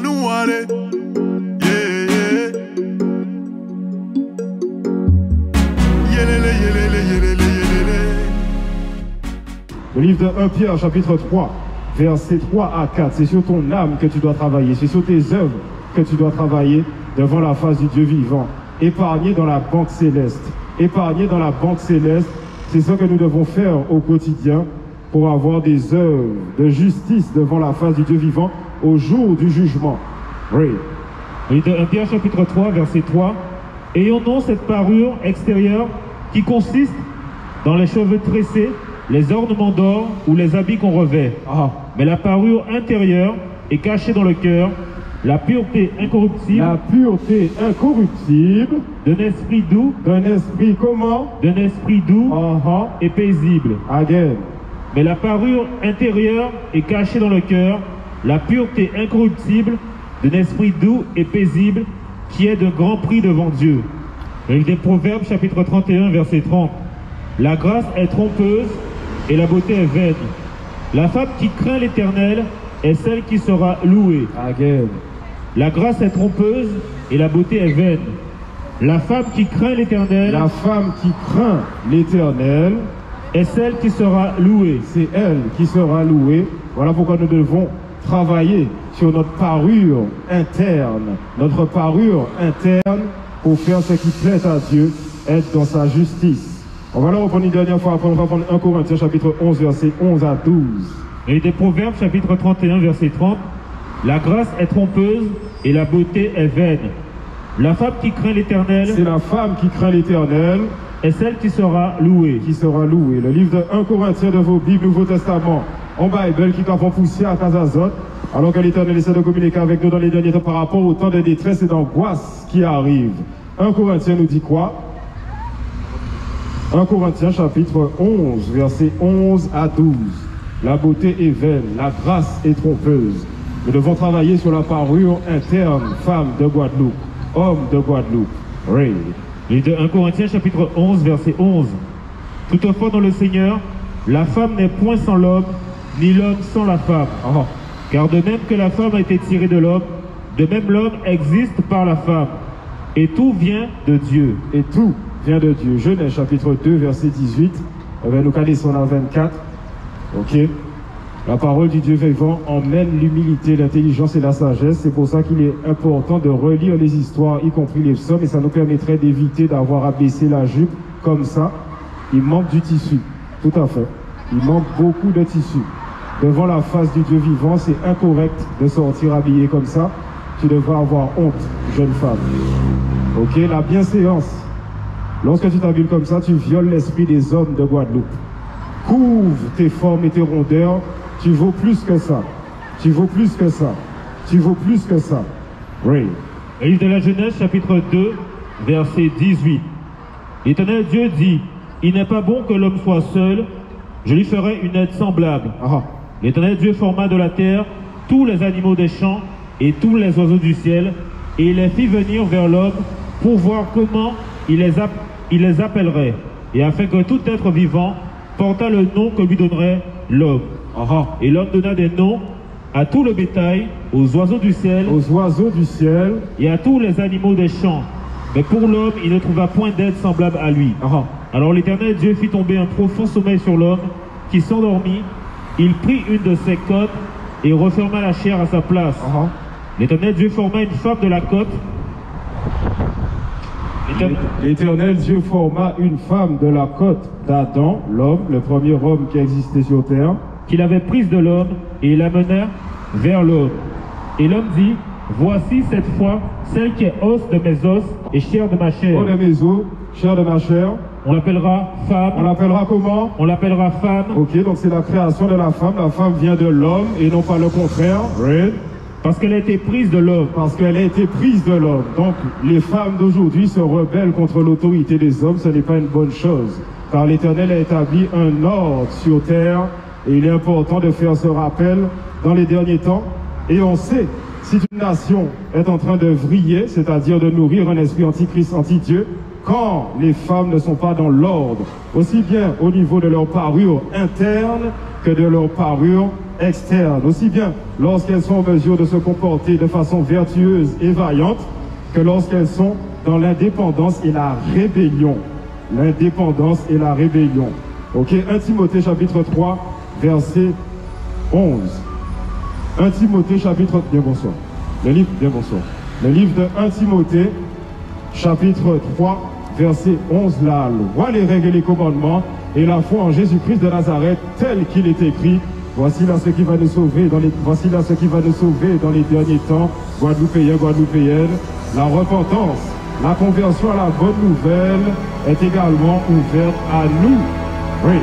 nous aller. Yeah, yeah. Yelele, yelele, yelele, yelele. Le livre de 1 Pierre, chapitre 3, versets 3 à 4. C'est sur ton âme que tu dois travailler. C'est sur tes œuvres que tu dois travailler devant la face du Dieu vivant. Épargné dans la banque céleste. Épargné dans la banque céleste, c'est ce que nous devons faire au quotidien pour avoir des œuvres de justice devant la face du Dieu vivant au jour du jugement. Oui. Le livre de 1 Pierre, chapitre 3, verset 3. Ayons-nous cette parure extérieure qui consiste dans les cheveux tressés, les ornements d'or ou les habits qu'on revêt. Mais la parure intérieure est cachée dans le cœur, la pureté incorruptible. La pureté incorruptible. D'un esprit doux. D'un esprit comment? D'un esprit doux et paisible. Again. Mais la parure intérieure est cachée dans le cœur, la pureté incorruptible d'un esprit doux et paisible qui est de grand prix devant Dieu. Le livre des Proverbes, chapitre 31, verset 30. La grâce est trompeuse et la beauté est vaine. La femme qui craint l'Éternel est celle qui sera louée. Again. La grâce est trompeuse et la beauté est vaine. La femme qui craint l'Éternel. La femme qui craint l'Éternel est celle qui sera louée. C'est elle qui sera louée. Voilà pourquoi nous devons travailler sur notre parure interne. Notre parure interne pour faire ce qui plaît à Dieu, être dans sa justice. On va le reprendre une dernière fois, après on va prendre 1 Corinthiens chapitre 11, verset 11 à 12. Et des Proverbes chapitre 31, verset 30. La grâce est trompeuse et la beauté est vaine. La femme qui craint l'Éternel. C'est la femme qui craint l'Éternel. Et celle qui sera louée. Qui sera louée. Le livre de 1 Corinthiens de vos Bibles, Nouveau Testament, en Bible, qui t'avons poussé à Kazazot, alors que l'Éternel essaie de communiquer avec nous dans les derniers temps par rapport au temps de détresse et d'angoisse qui arrivent. 1 Corinthiens nous dit quoi? 1 Corinthiens chapitre 11, verset 11 à 12. La beauté est vaine, la grâce est trompeuse. Nous devons travailler sur la parure interne, femme de Guadeloupe, homme de Guadeloupe. Oui. Livre de 1 Corinthiens chapitre 11, verset 11. Toutefois dans le Seigneur, la femme n'est point sans l'homme, ni l'homme sans la femme. Car de même que la femme a été tirée de l'homme, de même l'homme existe par la femme. Et tout vient de Dieu. Et tout vient de Dieu. Genèse chapitre 2, verset 18. Nous connaissons la 24. Ok. La parole du Dieu vivant emmène l'humilité, l'intelligence et la sagesse. C'est pour ça qu'il est important de relire les histoires, y compris les psaumes, et ça nous permettrait d'éviter d'avoir à baisser la jupe comme ça. Il manque du tissu. Tout à fait. Il manque beaucoup de tissu. Devant la face du Dieu vivant, c'est incorrect de sortir habillé comme ça. Tu devrais avoir honte, jeune femme. Ok, la bienséance. Lorsque tu t'habilles comme ça, tu violes l'esprit des hommes de Guadeloupe. Couvre tes formes et tes rondeurs. Tu vaux plus que ça. Tu vaux plus que ça. Tu vaux plus que ça. Oui. Le livre de la Genèse, chapitre 2, verset 18. L'Éternel Dieu dit, il n'est pas bon que l'homme soit seul, je lui ferai une aide semblable. L'Éternel Dieu forma de la terre tous les animaux des champs et tous les oiseaux du ciel, et il les fit venir vers l'homme pour voir comment il les appellerait, et afin que tout être vivant portât le nom que lui donnerait l'homme. Et l'homme donna des noms à tout le bétail, aux oiseaux du ciel, et à tous les animaux des champs. Mais pour l'homme, il ne trouva point d'aide semblable à lui. Alors l'Éternel Dieu fit tomber un profond sommeil sur l'homme, qui s'endormit. Il prit une de ses côtes et referma la chair à sa place. L'Éternel Dieu forma une femme de la côte. L'Éternel Dieu forma une femme de la côte d'Adam, l'homme, le premier homme qui existait sur terre, qu'il avait prise de l'homme, et il l'amena vers l'homme. Et l'homme dit, voici cette fois celle qui est os de mes os et chair de ma chair. Os de mes os, chair de ma chair. On l'appellera femme. On l'appellera comment? On l'appellera femme. Ok, donc c'est la création de la femme. La femme vient de l'homme et non pas le contraire. Right. Parce qu'elle a été prise de l'homme. Parce qu'elle a été prise de l'homme. Donc les femmes d'aujourd'hui se rebellent contre l'autorité des hommes. Ce n'est pas une bonne chose. Car l'Éternel a établi un ordre sur terre. Et il est important de faire ce rappel dans les derniers temps. Et on sait, si une nation est en train de vriller, c'est-à-dire de nourrir un esprit antichrist, anti-Dieu, quand les femmes ne sont pas dans l'ordre, aussi bien au niveau de leur parure interne que de leur parure externes, aussi bien lorsqu'elles sont en mesure de se comporter de façon vertueuse et vaillante, que lorsqu'elles sont dans l'indépendance et la rébellion. L'indépendance et la rébellion. Ok, 1 Timothée chapitre 3, verset 11. 1 Timothée chapitre... Bien bonsoir. Le livre de 1 Timothée chapitre 3, verset 11, la loi, les règles et les commandements et la foi en Jésus-Christ de Nazareth tel qu'il est écrit. Voici là ce qui va nous sauver dans les derniers temps, Guadeloupéens, Guadeloupéennes. La repentance, la conversion à la bonne nouvelle est également ouverte à nous. Oui.